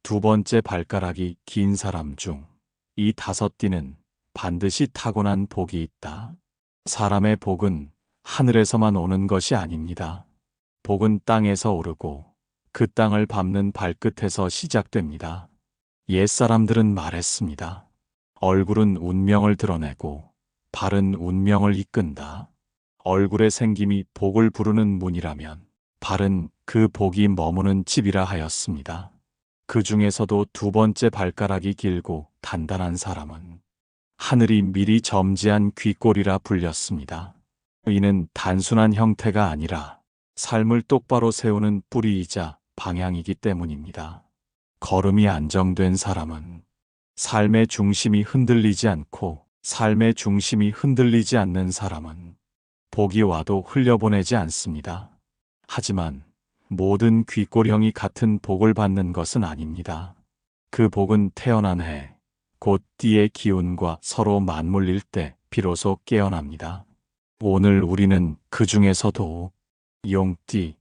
두 번째 발가락이 긴 사람 중 이 다섯 띠는 반드시 타고난 복이 있다. 사람의 복은 하늘에서만 오는 것이 아닙니다. 복은 땅에서 오르고 그 땅을 밟는 발끝에서 시작됩니다. 옛사람들은 말했습니다. 얼굴은 운명을 드러내고 발은 운명을 이끈다. 얼굴의 생김이 복을 부르는 문이라면 발은 그 복이 머무는 집이라 하였습니다. 그 중에서도 두 번째 발가락이 길고 단단한 사람은 하늘이 미리 점지한 귀꼴이라 불렸습니다. 이는 단순한 형태가 아니라 삶을 똑바로 세우는 뿌리이자 방향이기 때문입니다. 걸음이 안정된 사람은 삶의 중심이 흔들리지 않고 삶의 중심이 흔들리지 않는 사람은 복이 와도 흘려보내지 않습니다. 하지만 모든 귀꼴형이 같은 복을 받는 것은 아닙니다. 그 복은 태어난 해, 곧 띠의 기운과 서로 맞물릴 때 비로소 깨어납니다. 오늘 우리는 그 중에서도 용띠,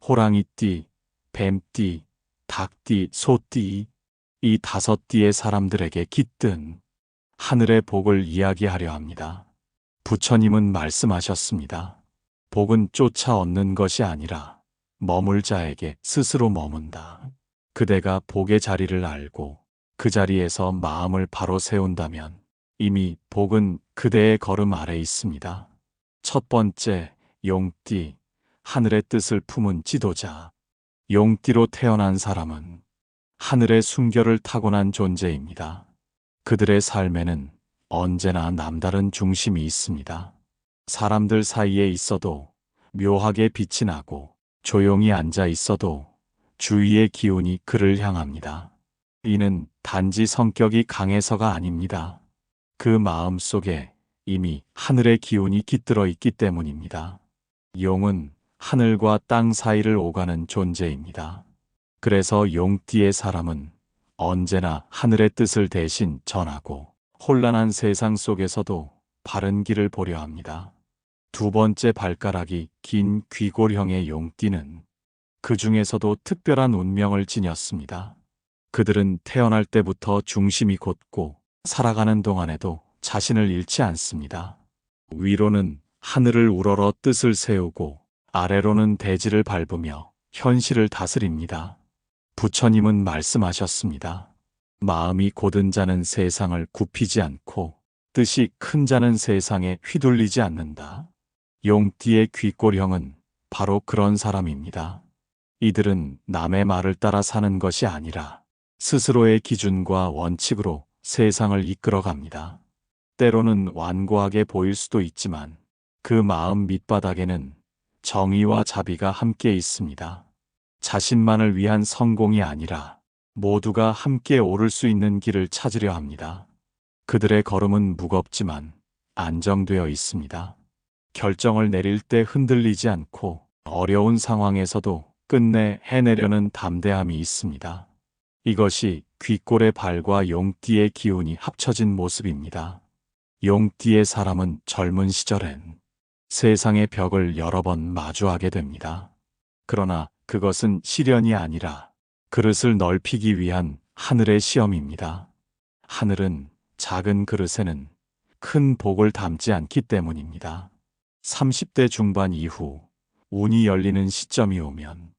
호랑이띠, 뱀띠, 닭띠, 소띠, 이 다섯 띠의 사람들에게 깃든 하늘의 복을 이야기하려 합니다. 부처님은 말씀하셨습니다. 복은 쫓아 얻는 것이 아니라 머물 자에게 스스로 머문다. 그대가 복의 자리를 알고 그 자리에서 마음을 바로 세운다면 이미 복은 그대의 걸음 아래 있습니다. 첫 번째, 용띠, 하늘의 뜻을 품은 지도자. 용띠로 태어난 사람은 하늘의 순결을 타고난 존재입니다. 그들의 삶에는 언제나 남다른 중심이 있습니다. 사람들 사이에 있어도 묘하게 빛이 나고 조용히 앉아 있어도 주위의 기운이 그를 향합니다. 이는 단지 성격이 강해서가 아닙니다. 그 마음 속에 이미 하늘의 기운이 깃들어 있기 때문입니다. 용은 하늘과 땅 사이를 오가는 존재입니다. 그래서 용띠의 사람은 언제나 하늘의 뜻을 대신 전하고 혼란한 세상 속에서도 바른 길을 보려 합니다. 두 번째 발가락이 긴 귀골형의 용띠는 그 중에서도 특별한 운명을 지녔습니다. 그들은 태어날 때부터 중심이 곧고 살아가는 동안에도 자신을 잃지 않습니다. 위로는 하늘을 우러러 뜻을 세우고 아래로는 대지를 밟으며 현실을 다스립니다. 부처님은 말씀하셨습니다. 마음이 곧은 자는 세상을 굽히지 않고 뜻이 큰 자는 세상에 휘둘리지 않는다. 용띠의 귀꼴형은 바로 그런 사람입니다. 이들은 남의 말을 따라 사는 것이 아니라 스스로의 기준과 원칙으로 세상을 이끌어갑니다. 때로는 완고하게 보일 수도 있지만 그 마음 밑바닥에는 정의와 자비가 함께 있습니다. 자신만을 위한 성공이 아니라 모두가 함께 오를 수 있는 길을 찾으려 합니다. 그들의 걸음은 무겁지만 안정되어 있습니다. 결정을 내릴 때 흔들리지 않고 어려운 상황에서도 끝내 해내려는 담대함이 있습니다. 이것이 귀꼴의 발과 용띠의 기운이 합쳐진 모습입니다. 용띠의 사람은 젊은 시절엔 세상의 벽을 여러 번 마주하게 됩니다. 그러나 그것은 시련이 아니라 그릇을 넓히기 위한 하늘의 시험입니다. 하늘은 작은 그릇에는 큰 복을 담지 않기 때문입니다. 30대 중반 이후 운이 열리는 시점이 오면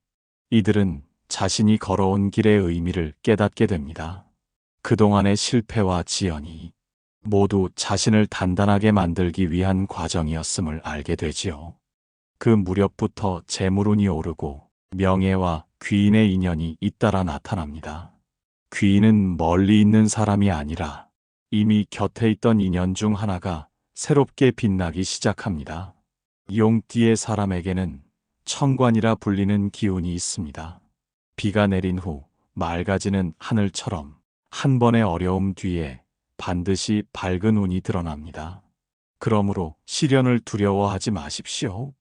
이들은 자신이 걸어온 길의 의미를 깨닫게 됩니다. 그동안의 실패와 지연이 모두 자신을 단단하게 만들기 위한 과정이었음을 알게 되지요. 그 무렵부터 재물운이 오르고 명예와 귀인의 인연이 잇따라 나타납니다. 귀인은 멀리 있는 사람이 아니라 이미 곁에 있던 인연 중 하나가 새롭게 빛나기 시작합니다. 용띠의 사람에게는 천관이라 불리는 기운이 있습니다. 비가 내린 후 맑아지는 하늘처럼 한 번의 어려움 뒤에 반드시 밝은 운이 드러납니다. 그러므로 시련을 두려워하지 마십시오.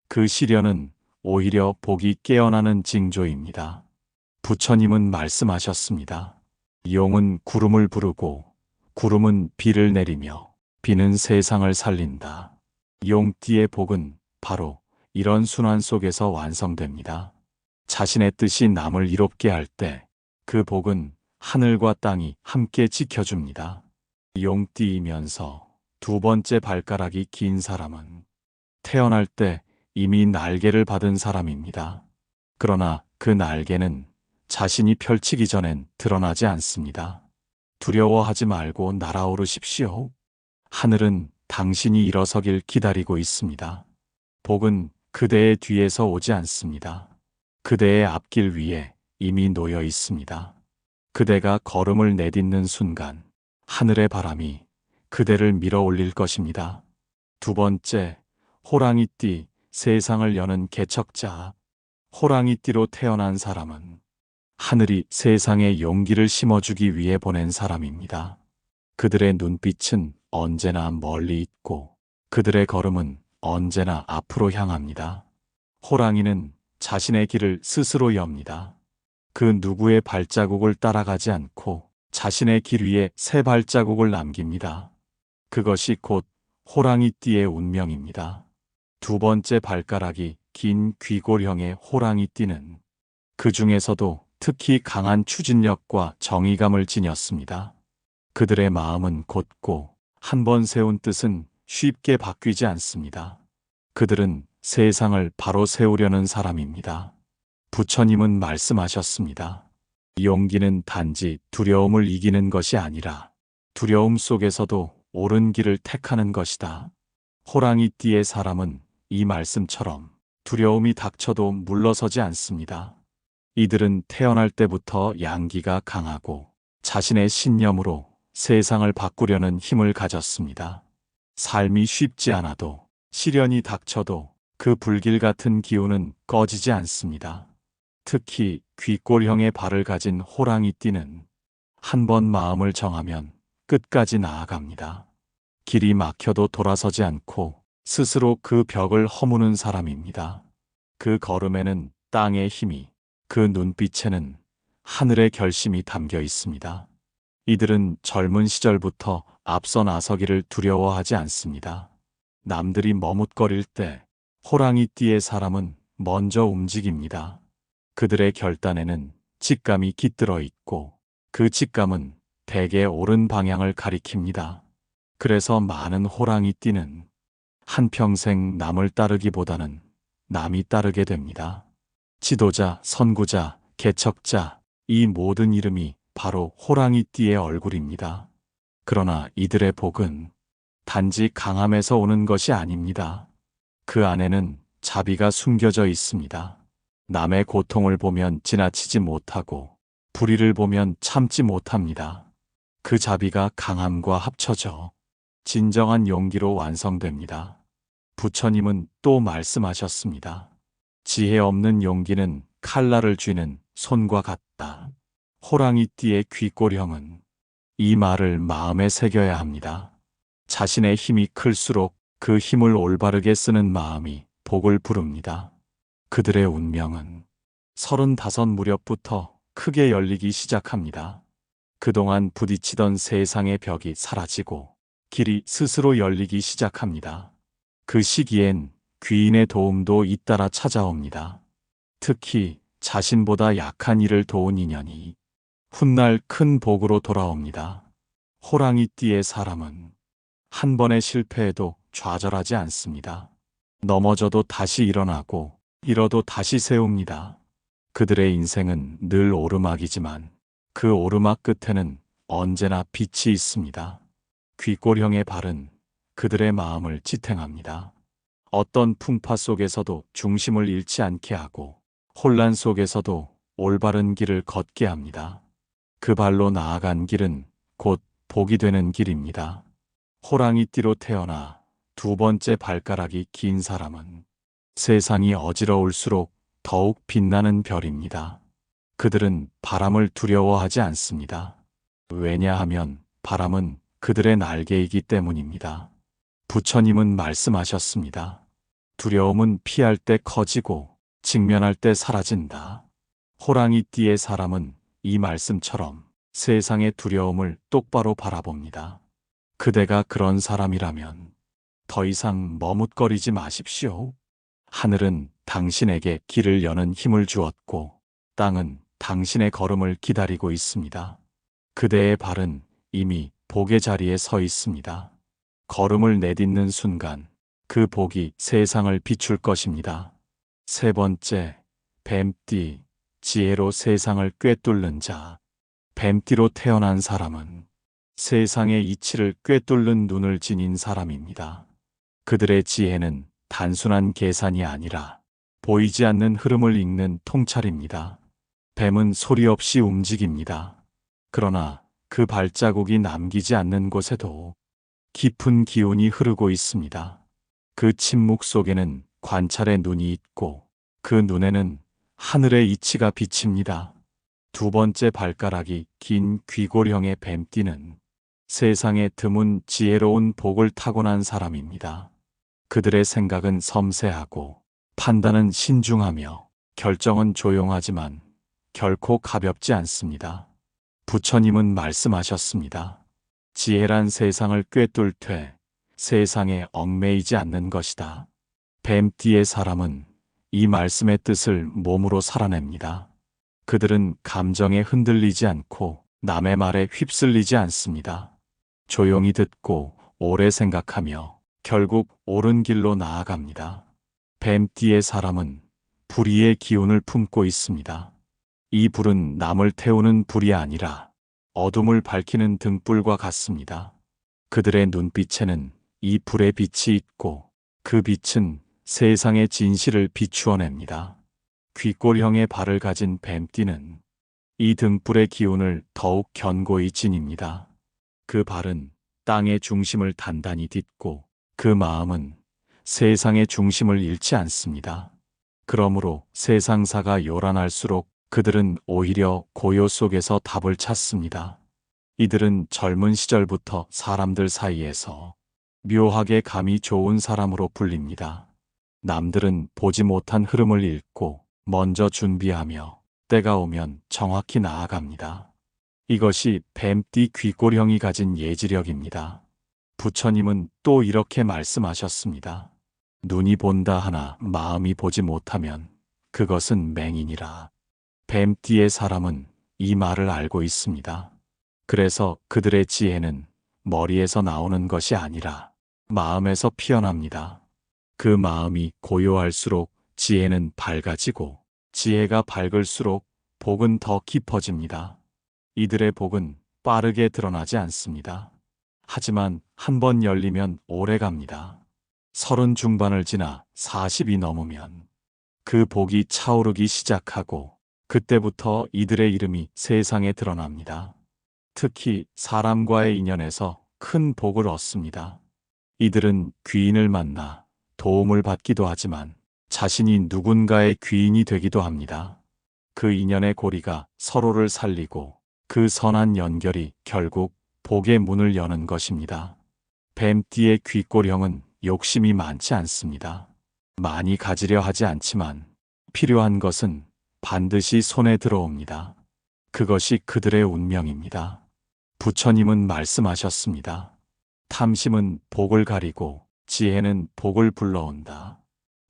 그 시련은 오히려 복이 깨어나는 징조입니다. 부처님은 말씀하셨습니다. 용은 구름을 부르고 구름은 비를 내리며 비는 세상을 살린다. 용띠의 복은 바로 이런 순환 속에서 완성됩니다. 자신의 뜻이 남을 이롭게 할 때 그 복은 하늘과 땅이 함께 지켜줍니다. 용띠이면서 두 번째 발가락이 긴 사람은 태어날 때 이미 날개를 받은 사람입니다. 그러나 그 날개는 자신이 펼치기 전엔 드러나지 않습니다. 두려워하지 말고 날아오르십시오. 하늘은 당신이 일어서길 기다리고 있습니다. 복은 그대의 뒤에서 오지 않습니다. 그대의 앞길 위에 이미 놓여 있습니다. 그대가 걸음을 내딛는 순간 하늘의 바람이 그대를 밀어 올릴 것입니다. 두 번째, 호랑이띠, 세상을 여는 개척자. 호랑이띠로 태어난 사람은 하늘이 세상에 용기를 심어주기 위해 보낸 사람입니다. 그들의 눈빛은 언제나 멀리 있고 그들의 걸음은 언제나 앞으로 향합니다. 호랑이는 자신의 길을 스스로 엽니다. 그 누구의 발자국을 따라가지 않고 자신의 길 위에 새 발자국을 남깁니다. 그것이 곧 호랑이띠의 운명입니다. 두 번째 발가락이 긴 귀골형의 호랑이띠는 그 중에서도 특히 강한 추진력과 정의감을 지녔습니다. 그들의 마음은 곧고 한 번 세운 뜻은 쉽게 바뀌지 않습니다. 그들은 세상을 바로 세우려는 사람입니다. 부처님은 말씀하셨습니다. 용기는 단지 두려움을 이기는 것이 아니라 두려움 속에서도 옳은 길을 택하는 것이다. 호랑이띠의 사람은 이 말씀처럼 두려움이 닥쳐도 물러서지 않습니다. 이들은 태어날 때부터 양기가 강하고 자신의 신념으로 세상을 바꾸려는 힘을 가졌습니다. 삶이 쉽지 않아도 시련이 닥쳐도 그 불길 같은 기운은 꺼지지 않습니다. 특히 귀골형의 발을 가진 호랑이띠는 한 번 마음을 정하면 끝까지 나아갑니다. 길이 막혀도 돌아서지 않고 스스로 그 벽을 허무는 사람입니다. 그 걸음에는 땅의 힘이, 그 눈빛에는 하늘의 결심이 담겨 있습니다. 이들은 젊은 시절부터 앞서 나서기를 두려워하지 않습니다. 남들이 머뭇거릴 때 호랑이띠의 사람은 먼저 움직입니다. 그들의 결단에는 직감이 깃들어 있고 그 직감은 대개 옳은 방향을 가리킵니다. 그래서 많은 호랑이띠는 한평생 남을 따르기보다는 남이 따르게 됩니다. 지도자, 선구자, 개척자, 이 모든 이름이 바로 호랑이띠의 얼굴입니다. 그러나 이들의 복은 단지 강함에서 오는 것이 아닙니다. 그 안에는 자비가 숨겨져 있습니다. 남의 고통을 보면 지나치지 못하고 불의를 보면 참지 못합니다. 그 자비가 강함과 합쳐져 진정한 용기로 완성됩니다. 부처님은 또 말씀하셨습니다. 지혜 없는 용기는 칼날을 쥐는 손과 같다. 호랑이띠의 귀골형은 이 말을 마음에 새겨야 합니다. 자신의 힘이 클수록 그 힘을 올바르게 쓰는 마음이 복을 부릅니다. 그들의 운명은 35 무렵부터 크게 열리기 시작합니다. 그동안 부딪히던 세상의 벽이 사라지고 길이 스스로 열리기 시작합니다. 그 시기엔 귀인의 도움도 잇따라 찾아옵니다. 특히 자신보다 약한 이를 도운 인연이 훗날 큰 복으로 돌아옵니다. 호랑이띠의 사람은 한 번의 실패에도 좌절하지 않습니다. 넘어져도 다시 일어나고 잃어도 다시 세웁니다. 그들의 인생은 늘 오르막이지만 그 오르막 끝에는 언제나 빛이 있습니다. 귀골형의 발은 그들의 마음을 지탱합니다. 어떤 풍파 속에서도 중심을 잃지 않게 하고 혼란 속에서도 올바른 길을 걷게 합니다. 그 발로 나아간 길은 곧 복이 되는 길입니다. 호랑이띠로 태어나 두 번째 발가락이 긴 사람은 세상이 어지러울수록 더욱 빛나는 별입니다. 그들은 바람을 두려워하지 않습니다. 왜냐하면 바람은 그들의 날개이기 때문입니다. 부처님은 말씀하셨습니다. 두려움은 피할 때 커지고 직면할 때 사라진다. 호랑이띠의 사람은 이 말씀처럼 세상의 두려움을 똑바로 바라봅니다. 그대가 그런 사람이라면 더 이상 머뭇거리지 마십시오. 하늘은 당신에게 길을 여는 힘을 주었고 땅은 당신의 걸음을 기다리고 있습니다. 그대의 발은 이미 복의 자리에 서 있습니다. 걸음을 내딛는 순간 그 복이 세상을 비출 것입니다. 세 번째, 뱀띠, 지혜로 세상을 꿰뚫는 자. 뱀띠로 태어난 사람은 세상의 이치를 꿰뚫는 눈을 지닌 사람입니다. 그들의 지혜는 단순한 계산이 아니라 보이지 않는 흐름을 읽는 통찰입니다. 뱀은 소리 없이 움직입니다. 그러나 그 발자국이 남기지 않는 곳에도 깊은 기운이 흐르고 있습니다. 그 침묵 속에는 관찰의 눈이 있고 그 눈에는 하늘의 이치가 비칩니다. 두 번째, 발가락이 긴 귀골형의 뱀띠는 세상에 드문 지혜로운 복을 타고난 사람입니다. 그들의 생각은 섬세하고 판단은 신중하며 결정은 조용하지만 결코 가볍지 않습니다. 부처님은 말씀하셨습니다. 지혜란 세상을 꿰뚫 되 세상에 얽매이지 않는 것이다. 뱀띠의 사람은 이 말씀의 뜻을 몸으로 살아냅니다. 그들은 감정에 흔들리지 않고 남의 말에 휩쓸리지 않습니다. 조용히 듣고 오래 생각하며 결국 옳은 길로 나아갑니다. 뱀띠의 사람은 불의의 기운을 품고 있습니다. 이 불은 남을 태우는 불이 아니라 어둠을 밝히는 등불과 같습니다. 그들의 눈빛에는 이 불의 빛이 있고 그 빛은 세상의 진실을 비추어냅니다. 귀골형의 발을 가진 뱀띠는 이 등불의 기운을 더욱 견고히 지닙니다. 그 발은 땅의 중심을 단단히 딛고 그 마음은 세상의 중심을 잃지 않습니다. 그러므로 세상사가 요란할수록 그들은 오히려 고요 속에서 답을 찾습니다. 이들은 젊은 시절부터 사람들 사이에서 묘하게 감이 좋은 사람으로 불립니다. 남들은 보지 못한 흐름을 읽고 먼저 준비하며 때가 오면 정확히 나아갑니다. 이것이 뱀띠 귀골형이 가진 예지력입니다. 부처님은 또 이렇게 말씀하셨습니다. 눈이 본다 하나 마음이 보지 못하면 그것은 맹인이라. 뱀띠의 사람은 이 말을 알고 있습니다. 그래서 그들의 지혜는 머리에서 나오는 것이 아니라 마음에서 피어납니다. 그 마음이 고요할수록 지혜는 밝아지고 지혜가 밝을수록 복은 더 깊어집니다. 이들의 복은 빠르게 드러나지 않습니다. 하지만 한 번 열리면 오래 갑니다. 30 중반을 지나 40이 넘으면 그 복이 차오르기 시작하고 그때부터 이들의 이름이 세상에 드러납니다. 특히 사람과의 인연에서 큰 복을 얻습니다. 이들은 귀인을 만나 도움을 받기도 하지만 자신이 누군가의 귀인이 되기도 합니다. 그 인연의 고리가 서로를 살리고 그 선한 연결이 결국 복의 문을 여는 것입니다. 뱀띠의 귀골형은 욕심이 많지 않습니다. 많이 가지려 하지 않지만 필요한 것은 반드시 손에 들어옵니다. 그것이 그들의 운명입니다. 부처님은 말씀하셨습니다. 탐심은 복을 가리고 지혜는 복을 불러온다.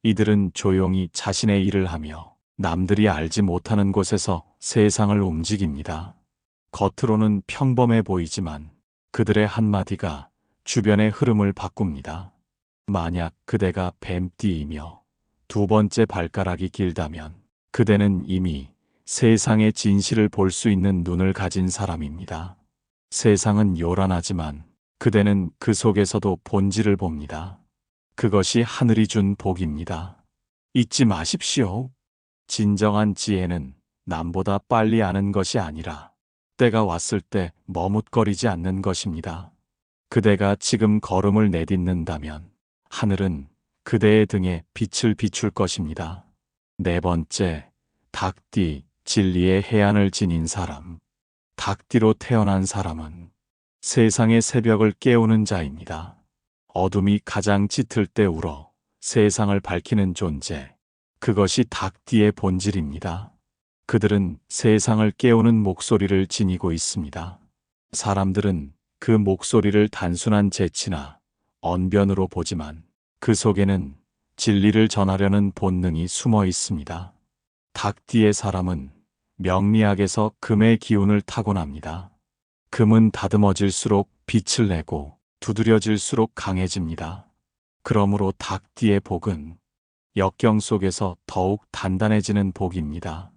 이들은 조용히 자신의 일을 하며 남들이 알지 못하는 곳에서 세상을 움직입니다. 겉으로는 평범해 보이지만 그들의 한마디가 주변의 흐름을 바꿉니다. 만약 그대가 뱀띠이며 두 번째 발가락이 길다면 그대는 이미 세상의 진실을 볼 수 있는 눈을 가진 사람입니다. 세상은 요란하지만 그대는 그 속에서도 본질을 봅니다. 그것이 하늘이 준 복입니다. 잊지 마십시오. 진정한 지혜는 남보다 빨리 아는 것이 아니라 때가 왔을 때 머뭇거리지 않는 것입니다. 그대가 지금 걸음을 내딛는다면 하늘은 그대의 등에 빛을 비출 것입니다. 네 번째, 닭띠, 진리의 해안을 지닌 사람. 닭띠로 태어난 사람은 세상의 새벽을 깨우는 자입니다. 어둠이 가장 짙을 때 울어 세상을 밝히는 존재. 그것이 닭띠의 본질입니다. 그들은 세상을 깨우는 목소리를 지니고 있습니다. 사람들은 그 목소리를 단순한 재치나 언변으로 보지만 그 속에는 진리를 전하려는 본능이 숨어 있습니다. 닭띠의 사람은 명리학에서 금의 기운을 타고납니다. 금은 다듬어질수록 빛을 내고 두드려질수록 강해집니다. 그러므로 닭띠의 복은 역경 속에서 더욱 단단해지는 복입니다.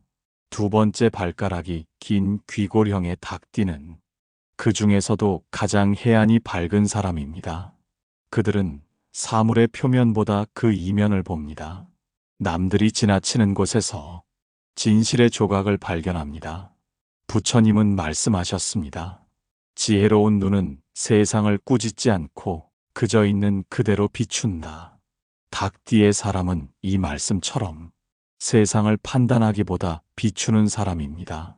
두 번째 발가락이 긴 귀골형의 닭띠는 그 중에서도 가장 해안이 밝은 사람입니다. 그들은 사물의 표면보다 그 이면을 봅니다. 남들이 지나치는 곳에서 진실의 조각을 발견합니다. 부처님은 말씀하셨습니다. 지혜로운 눈은 세상을 꾸짖지 않고 그저 있는 그대로 비춘다. 닭띠의 사람은 이 말씀처럼 세상을 판단하기보다 비추는 사람입니다.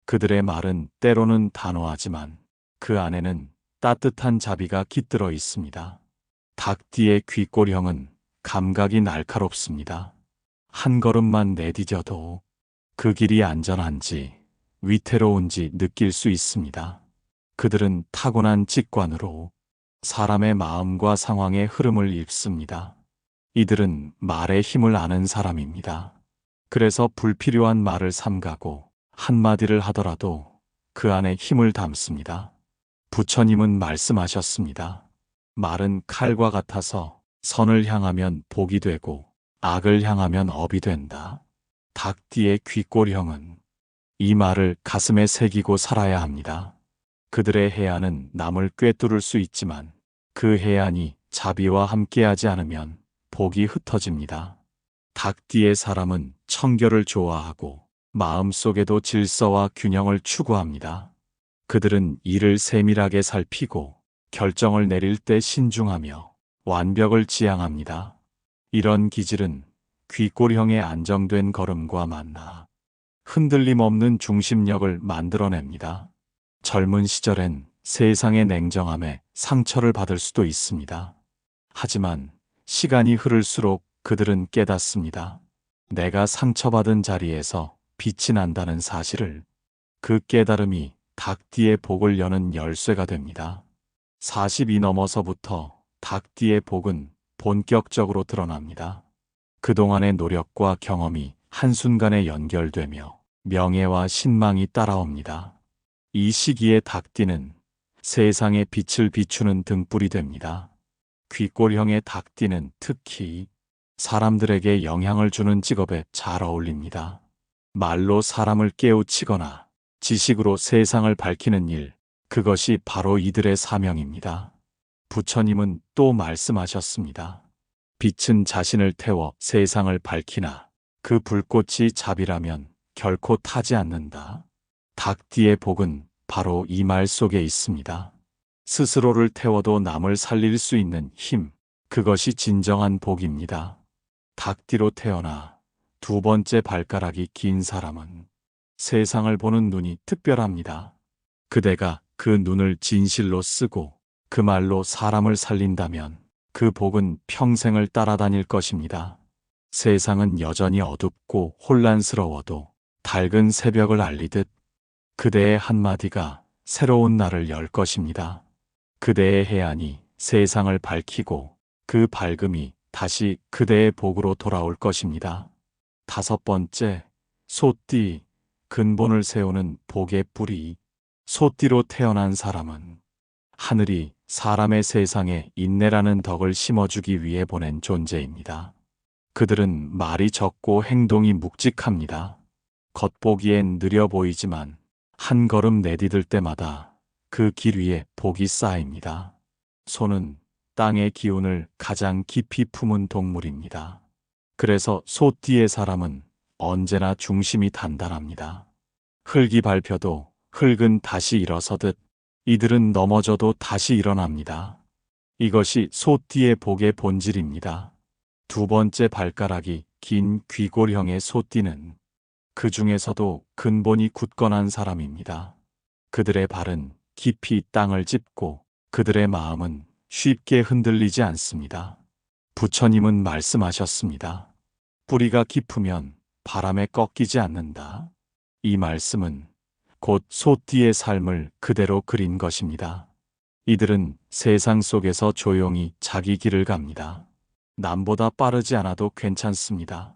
그들의 말은 때로는 단호하지만 그 안에는 따뜻한 자비가 깃들어 있습니다. 닭띠의 귀골형은 감각이 날카롭습니다. 한 걸음만 내디뎌도 그 길이 안전한지 위태로운지 느낄 수 있습니다. 그들은 타고난 직관으로 사람의 마음과 상황의 흐름을 읽습니다. 이들은 말의 힘을 아는 사람입니다. 그래서 불필요한 말을 삼가고 한마디를 하더라도 그 안에 힘을 담습니다. 부처님은 말씀하셨습니다. 말은 칼과 같아서 선을 향하면 복이 되고 악을 향하면 업이 된다. 닭띠의 귀골형은 이 말을 가슴에 새기고 살아야 합니다. 그들의 해안은 남을 꿰뚫을 수 있지만 그 해안이 자비와 함께하지 않으면 복이 흩어집니다. 닭띠의 사람은 청결을 좋아하고 마음속에도 질서와 균형을 추구합니다. 그들은 이를 세밀하게 살피고 결정을 내릴 때 신중하며 완벽을 지향합니다. 이런 기질은 귀골형의 안정된 걸음과 만나 흔들림 없는 중심력을 만들어냅니다. 젊은 시절엔 세상의 냉정함에 상처를 받을 수도 있습니다. 하지만 시간이 흐를수록 그들은 깨닫습니다. 내가 상처받은 자리에서 빛이 난다는 사실을. 그 깨달음이 닭띠의 복을 여는 열쇠가 됩니다. 40이 넘어서부터 닭띠의 복은 본격적으로 드러납니다. 그동안의 노력과 경험이 한순간에 연결되며 명예와 신망이 따라옵니다. 이 시기에 닭띠는 세상의 빛을 비추는 등불이 됩니다. 귀골형의 닭띠는 특히 사람들에게 영향을 주는 직업에 잘 어울립니다. 말로 사람을 깨우치거나 지식으로 세상을 밝히는 일, 그것이 바로 이들의 사명입니다. 부처님은 또 말씀하셨습니다. 빛은 자신을 태워 세상을 밝히나 그 불꽃이 자비라면 결코 타지 않는다. 닭띠의 복은 바로 이 말 속에 있습니다. 스스로를 태워도 남을 살릴 수 있는 힘, 그것이 진정한 복입니다. 닭띠로 태어나 두 번째 발가락이 긴 사람은 세상을 보는 눈이 특별합니다. 그대가 그 눈을 진실로 쓰고 그 말로 사람을 살린다면 그 복은 평생을 따라다닐 것입니다. 세상은 여전히 어둡고 혼란스러워도 밝은 새벽을 알리듯 그대의 한마디가 새로운 날을 열 것입니다. 그대의 해안이 세상을 밝히고 그 밝음이 다시 그대의 복으로 돌아올 것입니다. 다섯 번째, 소띠, 근본을 세우는 복의 뿌리. 소띠로 태어난 사람은 하늘이 사람의 세상에 인내라는 덕을 심어주기 위해 보낸 존재입니다. 그들은 말이 적고 행동이 묵직합니다. 겉보기엔 느려 보이지만 한 걸음 내디딜 때마다 그 길 위에 복이 쌓입니다. 소는 땅의 기운을 가장 깊이 품은 동물입니다. 그래서 소띠의 사람은 언제나 중심이 단단합니다. 흙이 밟혀도 흙은 다시 일어서듯 이들은 넘어져도 다시 일어납니다. 이것이 소띠의 복의 본질입니다. 두 번째 발가락이 긴 귀골형의 소띠는 그 중에서도 근본이 굳건한 사람입니다. 그들의 발은 깊이 땅을 짚고 그들의 마음은 쉽게 흔들리지 않습니다. 부처님은 말씀하셨습니다. 뿌리가 깊으면 바람에 꺾이지 않는다. 이 말씀은 곧 소띠의 삶을 그대로 그린 것입니다. 이들은 세상 속에서 조용히 자기 길을 갑니다. 남보다 빠르지 않아도 괜찮습니다.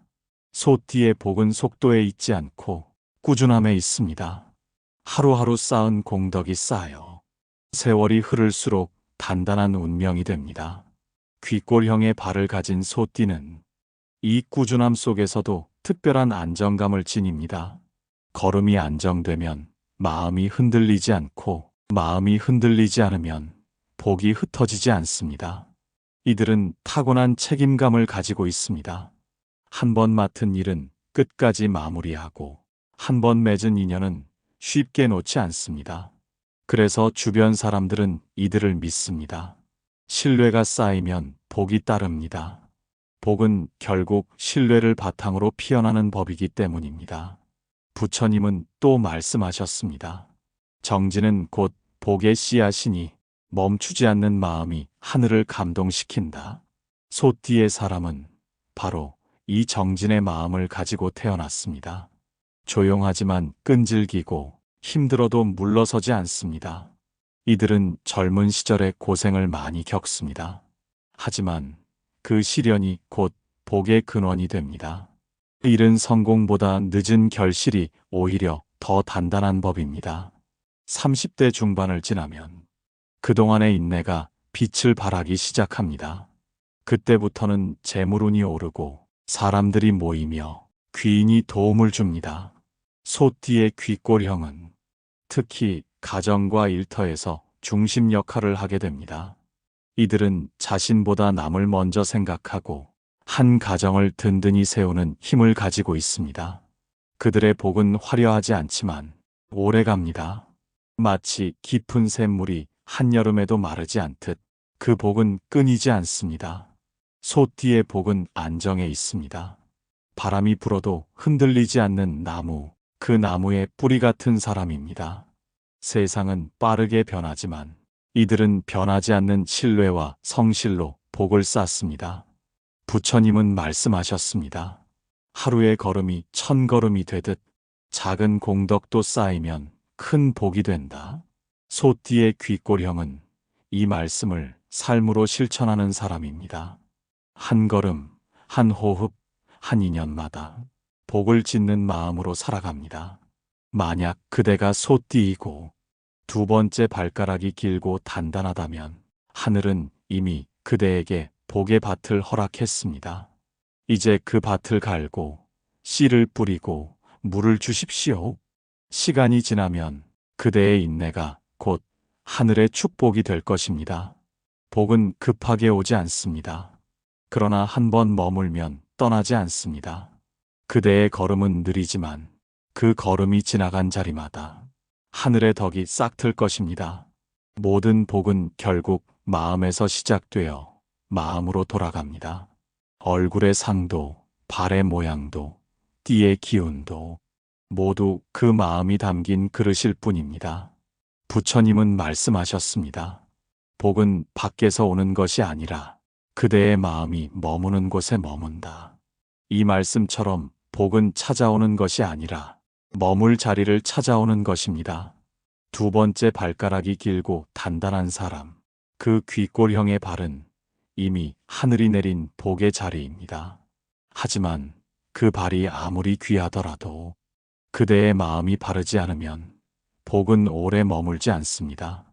소띠의 복은 속도에 있지 않고 꾸준함에 있습니다. 하루하루 쌓은 공덕이 쌓여 세월이 흐를수록 단단한 운명이 됩니다. 귓골형의 발을 가진 소띠는 이 꾸준함 속에서도 특별한 안정감을 지닙니다. 걸음이 안정되면 마음이 흔들리지 않고, 마음이 흔들리지 않으면 복이 흩어지지 않습니다. 이들은 타고난 책임감을 가지고 있습니다. 한 번 맡은 일은 끝까지 마무리하고, 한 번 맺은 인연은 쉽게 놓지 않습니다. 그래서 주변 사람들은 이들을 믿습니다. 신뢰가 쌓이면 복이 따릅니다. 복은 결국 신뢰를 바탕으로 피어나는 법이기 때문입니다. 부처님은 또 말씀하셨습니다. 정진은 곧 복의 씨앗이니 멈추지 않는 마음이 하늘을 감동시킨다. 소띠의 사람은 바로 이 정진의 마음을 가지고 태어났습니다. 조용하지만 끈질기고 힘들어도 물러서지 않습니다. 이들은 젊은 시절에 고생을 많이 겪습니다. 하지만 그 시련이 곧 복의 근원이 됩니다. 이른 성공보다 늦은 결실이 오히려 더 단단한 법입니다. 30대 중반을 지나면 그동안의 인내가 빛을 발하기 시작합니다. 그때부터는 재물운이 오르고 사람들이 모이며 귀인이 도움을 줍니다. 소띠의 귓골형은 특히 가정과 일터에서 중심 역할을 하게 됩니다. 이들은 자신보다 남을 먼저 생각하고 한 가정을 든든히 세우는 힘을 가지고 있습니다. 그들의 복은 화려하지 않지만 오래갑니다. 마치 깊은 샘물이 한여름에도 마르지 않듯 그 복은 끊이지 않습니다. 소띠의 복은 안정에 있습니다. 바람이 불어도 흔들리지 않는 나무, 그 나무의 뿌리 같은 사람입니다. 세상은 빠르게 변하지만 이들은 변하지 않는 신뢰와 성실로 복을 쌓습니다. 부처님은 말씀하셨습니다. 하루의 걸음이 1000걸음이 되듯 작은 공덕도 쌓이면 큰 복이 된다. 소띠의 귓골형은 이 말씀을 삶으로 실천하는 사람입니다. 한 걸음, 한 호흡, 한 인연마다 복을 짓는 마음으로 살아갑니다. 만약 그대가 소띠이고 두 번째 발가락이 길고 단단하다면 하늘은 이미 그대에게 복의 밭을 허락했습니다. 이제 그 밭을 갈고 씨를 뿌리고 물을 주십시오. 시간이 지나면 그대의 인내가 곧 하늘의 축복이 될 것입니다. 복은 급하게 오지 않습니다. 그러나 한번 머물면 떠나지 않습니다. 그대의 걸음은 느리지만 그 걸음이 지나간 자리마다 하늘의 덕이 싹틀 것입니다. 모든 복은 결국 마음에서 시작되어 마음으로 돌아갑니다. 얼굴의 상도, 발의 모양도, 띠의 기운도 모두 그 마음이 담긴 그릇일 뿐입니다. 부처님은 말씀하셨습니다. 복은 밖에서 오는 것이 아니라 그대의 마음이 머무는 곳에 머문다. 이 말씀처럼 복은 찾아오는 것이 아니라 머물 자리를 찾아오는 것입니다. 두 번째 발가락이 길고 단단한 사람, 그 귓골형의 발은 이미 하늘이 내린 복의 자리입니다. 하지만 그 발이 아무리 귀하더라도 그대의 마음이 바르지 않으면 복은 오래 머물지 않습니다.